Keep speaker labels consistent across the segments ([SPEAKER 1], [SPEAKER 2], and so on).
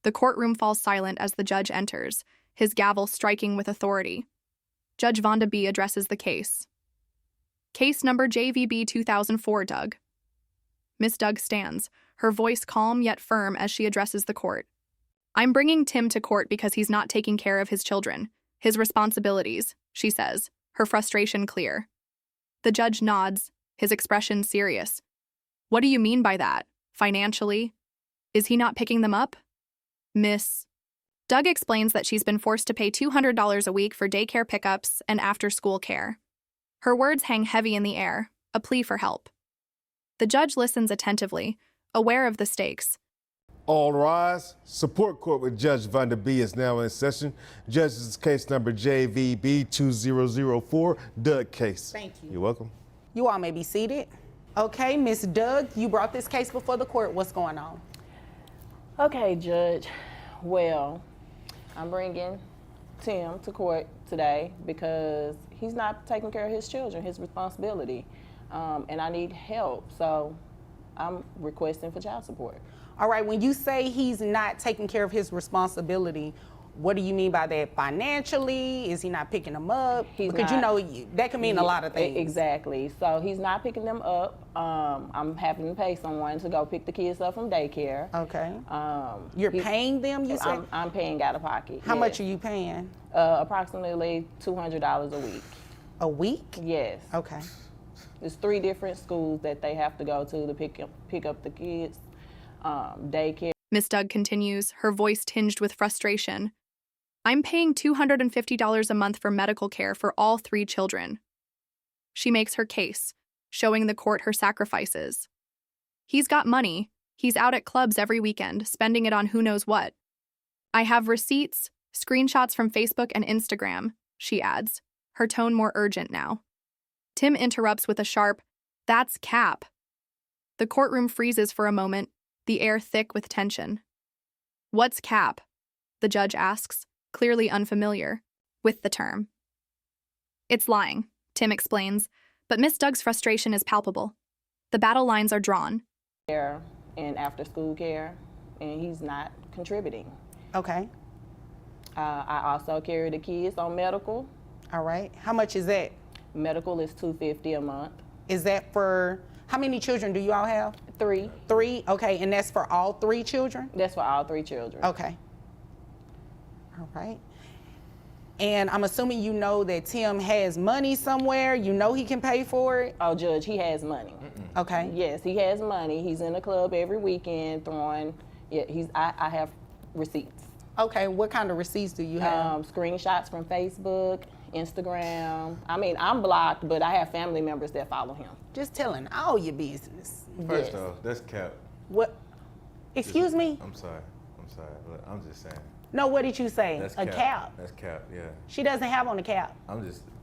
[SPEAKER 1] The courtroom falls silent as the judge enters, his gavel striking with authority. Judge Vonda B. addresses the case. Case number JVB 2004, Doug. Miss Doug stands, her voice calm yet firm as she addresses the court. I'm bringing Tim to court because he's not taking care of his children, his responsibilities, she says, her frustration clear. The judge nods, his expression serious. What do you mean by that? Financially? Is he not picking them up? Miss Doug explains that she's been forced to pay $200 a week for daycare pickups and after-school care. Her words hang heavy in the air, a plea for help. The judge listens attentively, aware of the stakes.
[SPEAKER 2] All rise. Support court with Judge Vonda B. is now in session. Judge's case number JVB 2004, Doug case.
[SPEAKER 3] Thank you.
[SPEAKER 2] You're welcome.
[SPEAKER 3] You all may be seated. Okay, Miss Doug, you brought this case before the court. What's going on?
[SPEAKER 4] Okay, Judge. Well, I'm bringing Tim to court today because he's not taking care of his children, his responsibility, and I need help, so I'm requesting for child support.
[SPEAKER 3] All right, when you say he's not taking care of his responsibility, what do you mean by that? Financially? Is he not picking them up? Because you know, that can mean a lot of things.
[SPEAKER 4] Exactly. So he's not picking them up. I'm having to pay someone to go pick the kids up from daycare.
[SPEAKER 3] Okay. You're paying them, you said?
[SPEAKER 4] I'm paying out of pocket.
[SPEAKER 3] How much are you paying?
[SPEAKER 4] Approximately $200 a week.
[SPEAKER 3] A week?
[SPEAKER 4] Yes.
[SPEAKER 3] Okay.
[SPEAKER 4] There's 3 different schools that they have to go to pick up the kids. Daycare.
[SPEAKER 1] Miss Doug continues, her voice tinged with frustration. I'm paying $250 a month for medical care for all 3 children. She makes her case, showing the court her sacrifices. He's got money. He's out at clubs every weekend, spending it on who knows what. I have receipts, screenshots from Facebook and Instagram, she adds, her tone more urgent now. Tim interrupts with a sharp, "That's cap." The courtroom freezes for a moment, the air thick with tension. What's cap? The judge asks, clearly unfamiliar with the term. It's lying, Tim explains, but Miss Doug's frustration is palpable. The battle lines are drawn.
[SPEAKER 4] Care and after school care, and he's not contributing.
[SPEAKER 3] Okay.
[SPEAKER 4] I also carry the kids on medical.
[SPEAKER 3] All right. How much is that?
[SPEAKER 4] Medical is $250 a month.
[SPEAKER 3] Is that for, how many children do you all have?
[SPEAKER 4] 3.
[SPEAKER 3] 3? Okay, and that's for all 3 children?
[SPEAKER 4] That's for all 3 children.
[SPEAKER 3] Okay. All right. And I'm assuming you know that Tim has money somewhere. You know he can pay for it?
[SPEAKER 4] Oh, Judge, he has money.
[SPEAKER 3] Okay.
[SPEAKER 4] Yes, he has money. He's in a club every weekend throwing, I have receipts.
[SPEAKER 3] Okay, what kind of receipts do you have?
[SPEAKER 4] Screenshots from Facebook, Instagram. I mean, I'm blocked, but I have family members that follow him.
[SPEAKER 3] Just telling all your business.
[SPEAKER 2] First off, that's cap.
[SPEAKER 3] What? Excuse me?
[SPEAKER 2] I'm sorry. Look, I'm just saying.
[SPEAKER 3] No, what did you say?
[SPEAKER 2] That's
[SPEAKER 3] a cap.
[SPEAKER 2] That's cap, yeah.
[SPEAKER 3] She doesn't have on the cap.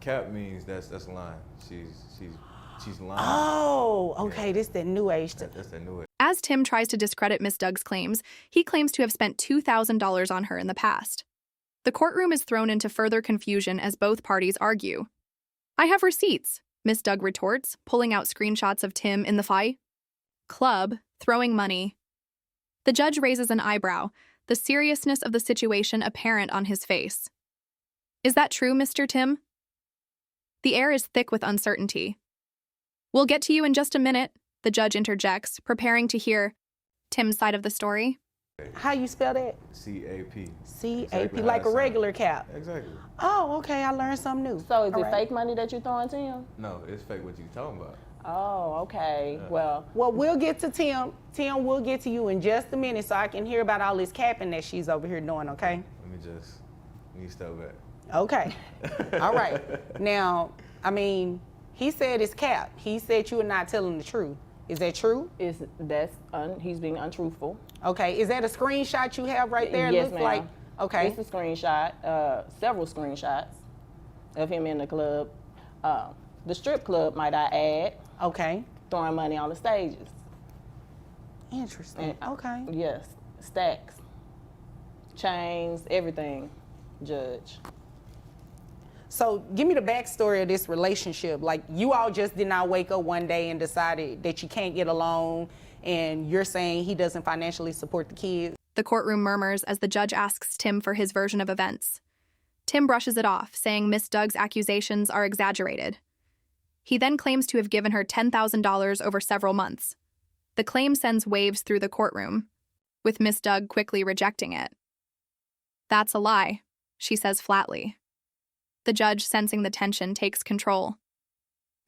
[SPEAKER 2] Cap means that's lying. She's lying.
[SPEAKER 3] Oh, okay, yeah. This that new age.
[SPEAKER 2] That's that new age.
[SPEAKER 1] As Tim tries to discredit Miss Doug's claims, he claims to have spent $2,000 on her in the past. The courtroom is thrown into further confusion as both parties argue. I have receipts, Miss Doug retorts, pulling out screenshots of Tim in the fight. Club, throwing money. The judge raises an eyebrow, the seriousness of the situation apparent on his face. Is that true, Mr. Tim? The air is thick with uncertainty. We'll get to you in just a minute, the judge interjects, preparing to hear Tim's side of the story.
[SPEAKER 3] How you spell that?
[SPEAKER 2] C-A-P.
[SPEAKER 3] C-A-P,
[SPEAKER 2] Exactly
[SPEAKER 3] like a regular cap.
[SPEAKER 2] Exactly.
[SPEAKER 3] Oh, okay, I learned something new.
[SPEAKER 4] So is it fake money that you're throwing to him?
[SPEAKER 2] No, it's fake what you talking about.
[SPEAKER 4] Oh, okay.
[SPEAKER 2] Yeah.
[SPEAKER 4] Well,
[SPEAKER 3] we'll get to Tim. Tim, we'll get to you in just a minute so I can hear about all this capping that she's over here doing, okay?
[SPEAKER 2] Let me step back.
[SPEAKER 3] Okay. All right. Now, I mean, he said it's cap. He said you are not telling the truth. Is that true?
[SPEAKER 4] He's being untruthful.
[SPEAKER 3] Okay. Is that a screenshot you have right there?
[SPEAKER 4] Yes, ma'am.
[SPEAKER 3] Like, okay.
[SPEAKER 4] It's a screenshot, several screenshots of him in the club. The strip club, might I add.
[SPEAKER 3] Okay.
[SPEAKER 4] Throwing money on the stages.
[SPEAKER 3] Interesting. Okay.
[SPEAKER 4] Yes, stacks, chains, everything, Judge.
[SPEAKER 3] So give me the backstory of this relationship. Like, you all just did not wake up one day and decided that you can't get along, and you're saying he doesn't financially support the kids?
[SPEAKER 1] The courtroom murmurs as the judge asks Tim for his version of events. Tim brushes it off, saying Miss Doug's accusations are exaggerated. He then claims to have given her $10,000 over several months. The claim sends waves through the courtroom, with Miss Doug quickly rejecting it. "That's a lie," she says flatly. The judge, sensing the tension, takes control.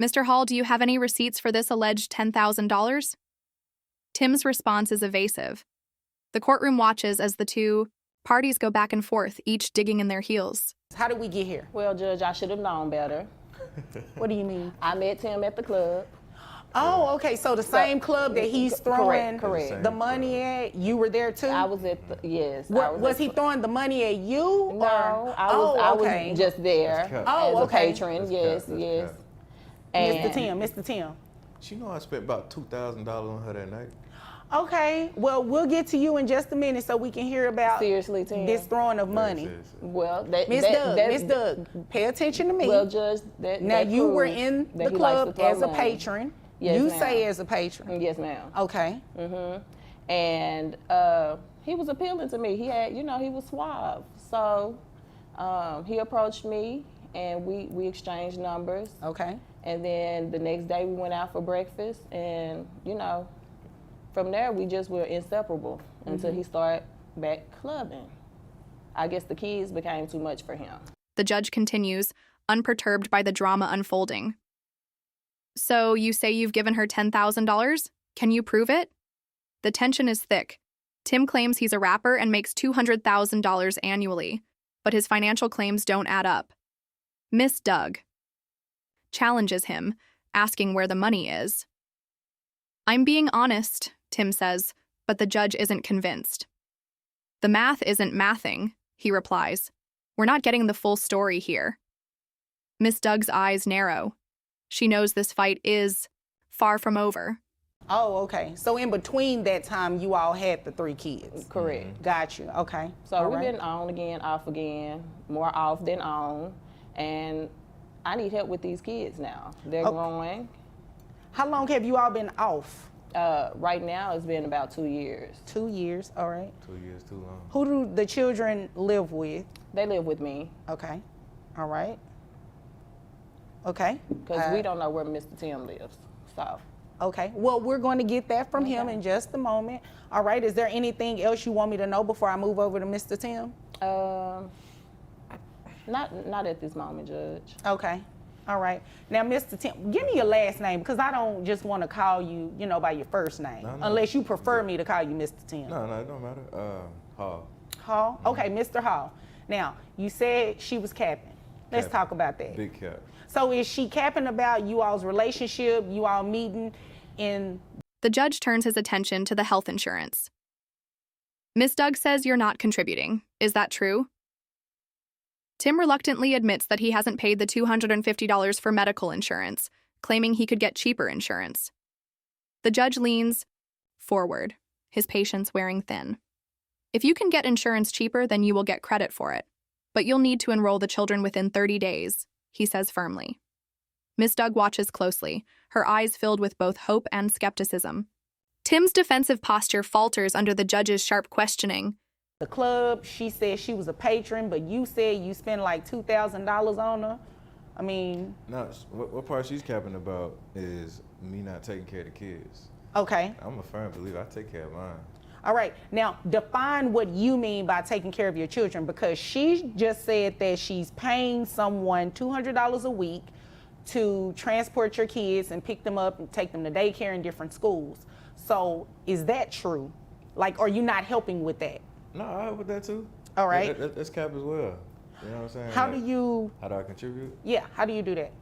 [SPEAKER 1] "Mr. Hall, do you have any receipts for this alleged $10,000? Tim's response is evasive. The courtroom watches as the two parties go back and forth, each digging in their heels.
[SPEAKER 3] How did we get here?
[SPEAKER 4] Well, Judge, I should have known better.
[SPEAKER 3] What do you mean?
[SPEAKER 4] I met Tim at the club.
[SPEAKER 3] Oh, okay. So the same club that he's throwing
[SPEAKER 4] correct.
[SPEAKER 3] the money at, you were there too?
[SPEAKER 4] I was at the, yes.
[SPEAKER 3] Was he throwing the money at you?
[SPEAKER 4] No, I was just there as a patron. Yes. And
[SPEAKER 3] Mr. Tim.
[SPEAKER 5] She know I spent about $2,000 on her that night.
[SPEAKER 3] Okay, well, we'll get to you in just a minute so we can hear about
[SPEAKER 4] seriously, Tim.
[SPEAKER 3] this throwing of money.
[SPEAKER 5] Seriously.
[SPEAKER 4] Well,
[SPEAKER 3] Miss Doug, pay attention to me.
[SPEAKER 4] Well, Judge,
[SPEAKER 3] now you were in the club as a
[SPEAKER 4] money.
[SPEAKER 3] patron.
[SPEAKER 4] Yes,
[SPEAKER 3] you
[SPEAKER 4] ma'am.
[SPEAKER 3] say as a patron.
[SPEAKER 4] Yes, ma'am.
[SPEAKER 3] Okay.
[SPEAKER 4] And he was appealing to me. He had, he was suave. So he approached me, and we exchanged numbers.
[SPEAKER 3] Okay.
[SPEAKER 4] And then the next day we went out for breakfast, and from there we just were inseparable until he started back clubbing. I guess the kids became too much for him.
[SPEAKER 1] The judge continues, unperturbed by the drama unfolding. "So you say you've given her $10,000? Can you prove it?" The tension is thick. Tim claims he's a rapper and makes $200,000 annually, but his financial claims don't add up. Miss Doug challenges him, asking where the money is. "I'm being honest," Tim says, but the judge isn't convinced. "The math isn't mathing," he replies. "We're not getting the full story here." Miss Doug's eyes narrow. She knows this fight is far from over.
[SPEAKER 3] Oh, okay. So in between that time, you all had the 3 kids.
[SPEAKER 4] Correct.
[SPEAKER 3] Got you. Okay.
[SPEAKER 4] So
[SPEAKER 3] All
[SPEAKER 4] we've
[SPEAKER 3] right.
[SPEAKER 4] been on again, off again, more off than on, and I need help with these kids now. They're growing.
[SPEAKER 3] How long have you all been off?
[SPEAKER 4] Right now it's been about 2 years.
[SPEAKER 3] 2 years. All right.
[SPEAKER 5] 2 years too long.
[SPEAKER 3] Who do the children live with?
[SPEAKER 4] They live with me
[SPEAKER 3] Okay. All right. Okay.
[SPEAKER 4] because we don't know where Mr. Tim lives. So
[SPEAKER 3] Okay. Well, we're going to get that from him in just a moment. All right. Is there anything else you want me to know before I move over to Mr. Tim?
[SPEAKER 4] not at this moment, Judge.
[SPEAKER 3] Okay. All right. Now, Mr. Tim, give me your last name because I don't just want to call you, by your first name,
[SPEAKER 5] No.
[SPEAKER 3] unless you prefer me to call you Mr. Tim.
[SPEAKER 5] No, it don't matter. Hall.
[SPEAKER 3] Hall? Okay, Mr. Hall. Now, you said she was capping. Let's
[SPEAKER 5] Capping.
[SPEAKER 3] talk about that.
[SPEAKER 5] Big cap.
[SPEAKER 3] So is she capping about you all's relationship, you all meeting in...
[SPEAKER 1] The judge turns his attention to the health insurance. "Miss Doug says you're not contributing. Is that true?" Tim reluctantly admits that he hasn't paid the $250 for medical insurance, claiming he could get cheaper insurance. The judge leans forward, his patience wearing thin. "If you can get insurance cheaper, then you will get credit for it. But you'll need to enroll the children within 30 days, he says firmly. Miss Doug watches closely, her eyes filled with both hope and skepticism. Tim's defensive posture falters under the judge's sharp questioning.
[SPEAKER 3] the club, she said she was a patron, but you said you spent like $2,000 on her. I mean...
[SPEAKER 5] No, what part she's capping about is me not taking care of the kids.
[SPEAKER 3] Okay.
[SPEAKER 5] I'm a firm believer. I take care of mine.
[SPEAKER 3] All right. Now, define what you mean by taking care of your children, because she just said that she's paying someone $200 a week to transport your kids and pick them up and take them to daycare in different schools. So is that true? Like, are you not helping with that?
[SPEAKER 5] No, I help with that too.
[SPEAKER 3] All right.
[SPEAKER 5] That's cap as well. You know what I'm saying?
[SPEAKER 3] How
[SPEAKER 5] Like,
[SPEAKER 3] do you,
[SPEAKER 5] How do I contribute?
[SPEAKER 3] yeah, how do you do that?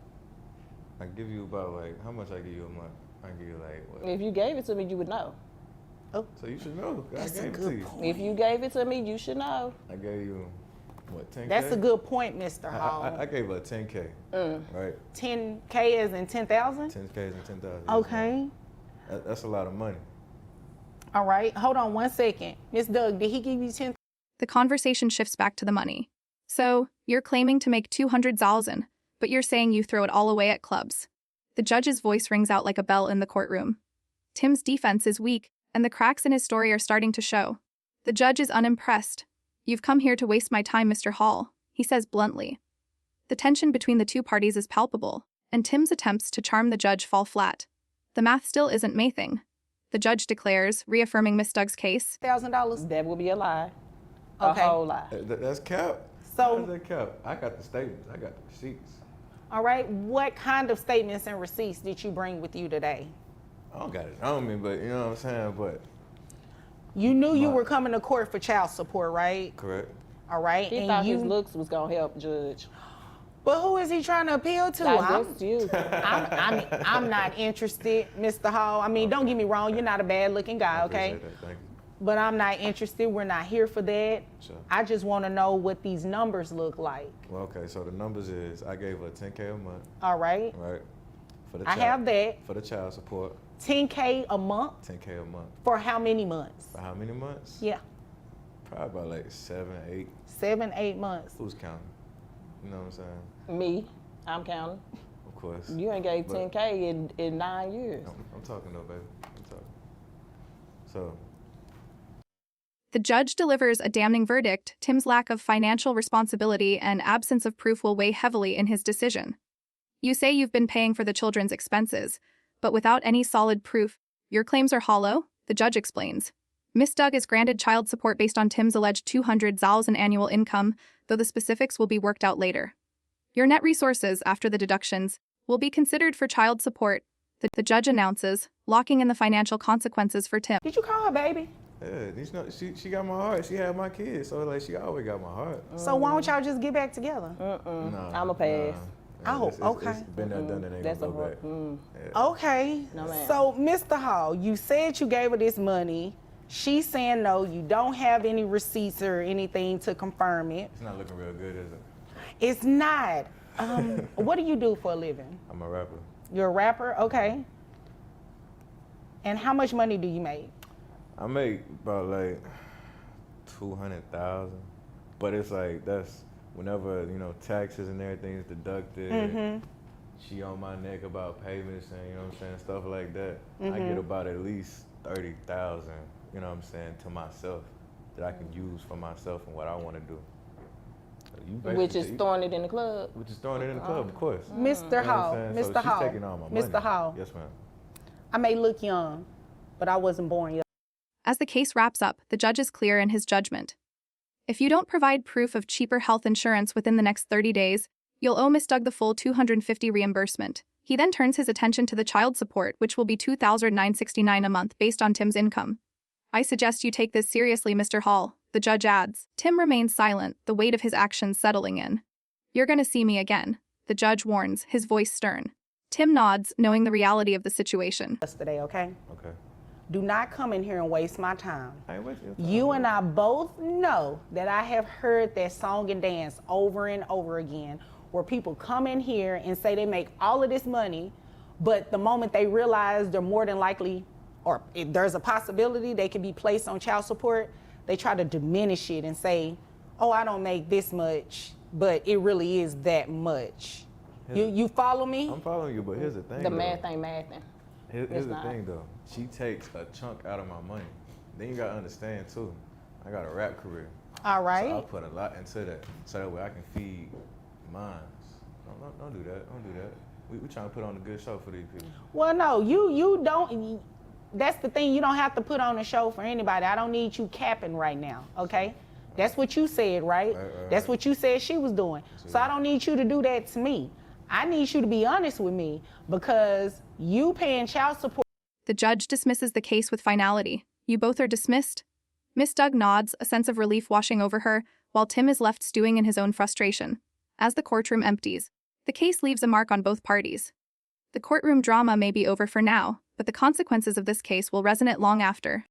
[SPEAKER 5] I give you about how much I give you a month? I give you what?
[SPEAKER 4] If you gave it to me, you would know.
[SPEAKER 5] So you should know.
[SPEAKER 3] That's
[SPEAKER 5] I
[SPEAKER 3] a
[SPEAKER 5] gave it to
[SPEAKER 3] good
[SPEAKER 5] you.
[SPEAKER 3] point.
[SPEAKER 4] If you gave it to me, you should know.
[SPEAKER 5] I gave you, 10K?
[SPEAKER 3] That's a good point, Mr. Hall.
[SPEAKER 5] I gave her 10K, right?
[SPEAKER 3] 10K as in 10,000?
[SPEAKER 5] 10K and 10,000.
[SPEAKER 3] Okay.
[SPEAKER 5] That's a lot of money.
[SPEAKER 3] All right. Hold on one second. Miss Doug, did he give you 10?
[SPEAKER 1] The conversation shifts back to the money. "So, you're claiming to make $200,000, but you're saying you throw it all away at clubs." The judge's voice rings out like a bell in the courtroom. Tim's defense is weak, and the cracks in his story are starting to show. The judge is unimpressed. "You've come here to waste my time, Mr. Hall," he says bluntly. The tension between the two parties is palpable, and Tim's attempts to charm the judge fall flat. The math still isn't mathing. The judge declares, reaffirming Miss Doug's case.
[SPEAKER 3] $1,000.
[SPEAKER 4] That will be a lie.
[SPEAKER 3] Okay.
[SPEAKER 4] A whole lie.
[SPEAKER 5] That's cap.
[SPEAKER 3] So-
[SPEAKER 5] How's that cap? I got the statements. I got the receipts.
[SPEAKER 3] All right. What kind of statements and receipts did you bring with you today?
[SPEAKER 5] I don't got it on me, but you know what I'm saying. But
[SPEAKER 3] You knew you were coming to court for child support, right?
[SPEAKER 5] correct.
[SPEAKER 3] All right.
[SPEAKER 4] He thought his looks was gonna help, Judge.
[SPEAKER 3] But who is he trying to appeal to?
[SPEAKER 4] That's you.
[SPEAKER 3] I'm not interested, Mr. Hall. I mean, don't get me wrong. You're not a bad-looking guy,
[SPEAKER 5] I
[SPEAKER 3] okay?
[SPEAKER 5] appreciate that. Thank you.
[SPEAKER 3] But I'm not interested. We're not here for that.
[SPEAKER 5] Sure.
[SPEAKER 3] I just want to know what these numbers look like.
[SPEAKER 5] Well, okay. So the numbers is I gave her $10K a month,
[SPEAKER 3] All right.
[SPEAKER 5] right? For the
[SPEAKER 3] I have that.
[SPEAKER 5] For the child support,
[SPEAKER 3] $10K a month
[SPEAKER 5] $10K a month.
[SPEAKER 3] for how many months?
[SPEAKER 5] For how many months?
[SPEAKER 3] Yeah,
[SPEAKER 5] Probably about like 7, 8.
[SPEAKER 3] 7, 8 months.
[SPEAKER 5] Who's counting? You know what I'm saying?
[SPEAKER 4] Me, I'm counting.
[SPEAKER 5] Of course.
[SPEAKER 4] You ain't gave
[SPEAKER 5] But-
[SPEAKER 4] 10K in 9 years.
[SPEAKER 5] I'm talking though, baby. I'm talking. So.
[SPEAKER 1] The judge delivers a damning verdict. Tim's lack of financial responsibility and absence of proof will weigh heavily in his decision. You say you've been paying for the children's expenses, but without any solid proof, your claims are hollow, the judge explains. Miss Doug is granted child support based on Tim's alleged $200,000 annual income, though the specifics will be worked out later. Your net resources, after the deductions, will be considered for child support, the judge announces, locking in the financial consequences for Tim.
[SPEAKER 3] Did you call her baby?
[SPEAKER 5] Yeah, you know, she got my heart. She had my kids, so like she always got my heart.
[SPEAKER 3] So why don't y'all just get back together?
[SPEAKER 5] Nah,
[SPEAKER 4] I'm a pass.
[SPEAKER 3] Oh,
[SPEAKER 5] it's
[SPEAKER 3] okay.
[SPEAKER 5] been there, done that. Ain't
[SPEAKER 4] That's
[SPEAKER 5] gonna
[SPEAKER 4] a
[SPEAKER 5] go
[SPEAKER 4] hard.
[SPEAKER 5] back.
[SPEAKER 3] Okay.
[SPEAKER 4] No, ma'am.
[SPEAKER 3] So, Mr. Hall, you said you gave her this money. She's saying no, you don't have any receipts or anything to confirm it.
[SPEAKER 5] It's not looking real good, is it?
[SPEAKER 3] It's not. What do you do for a living?
[SPEAKER 5] I'm a rapper.
[SPEAKER 3] You're a rapper? Okay. And how much money do you make?
[SPEAKER 5] I make about like 200,000, but it's like that's whenever taxes and everything is deducted. She on my neck about payments and you know what I'm saying, stuff like that. I get about at least 30,000. You know what I'm saying, to myself that I can use for myself and what I want to do.
[SPEAKER 4] Which is throwing it in the club.
[SPEAKER 5] Which is throwing it in the club, of course.
[SPEAKER 3] Mr. Hall,
[SPEAKER 5] So
[SPEAKER 3] Mr.
[SPEAKER 5] she's
[SPEAKER 3] Hall,
[SPEAKER 5] taking all my money.
[SPEAKER 3] Mr. Hall,
[SPEAKER 5] Yes, ma'am.
[SPEAKER 3] I may look young, but I wasn't born yet.
[SPEAKER 1] As the case wraps up, the judge is clear in his judgment. If you don't provide proof of cheaper health insurance within the next 30 days, you'll owe Miss Doug the full $250 reimbursement. He then turns his attention to the child support, which will be $2,969 a month based on Tim's income. I suggest you take this seriously, Mr. Hall, the judge adds. Tim remains silent, the weight of his actions settling in. You're gonna see me again, the judge warns, his voice stern. Tim nods, knowing the reality of the situation.
[SPEAKER 3] Yesterday, okay?
[SPEAKER 5] Okay.
[SPEAKER 3] Do not come in here and waste my time.
[SPEAKER 5] I ain't wasting your time.
[SPEAKER 3] You and I both know that I have heard that song and dance over and over again, where people come in here and say they make all of this money, but the moment they realize they're more than likely, or if there's a possibility they could be placed on child support, they try to diminish it and say, oh, I don't make this much, but it really is that much. You follow me?
[SPEAKER 5] I'm following you, but here's the thing.
[SPEAKER 4] The
[SPEAKER 5] though.
[SPEAKER 4] math ain't mathing.
[SPEAKER 5] Here's the
[SPEAKER 4] not.
[SPEAKER 5] thing though. She takes a chunk out of my money. Then you gotta understand too. I got a rap career.
[SPEAKER 3] All right.
[SPEAKER 5] So I put a lot into that, so that way I can feed mine. Don't do that. Don't do that. We trying to put on a good show for these people.
[SPEAKER 3] Well, no, you don't. That's the thing. You don't have to put on a show for anybody. I don't need you capping right now, okay? That's what you said, right? That's what you said she was doing. So I don't need you to do that to me. I need you to be honest with me because you paying child support.
[SPEAKER 1] The judge dismisses the case with finality. You both are dismissed. Miss Doug nods, a sense of relief washing over her, while Tim is left stewing in his own frustration. As the courtroom empties, the case leaves a mark on both parties. The courtroom drama may be over for now, but the consequences of this case will resonate long after.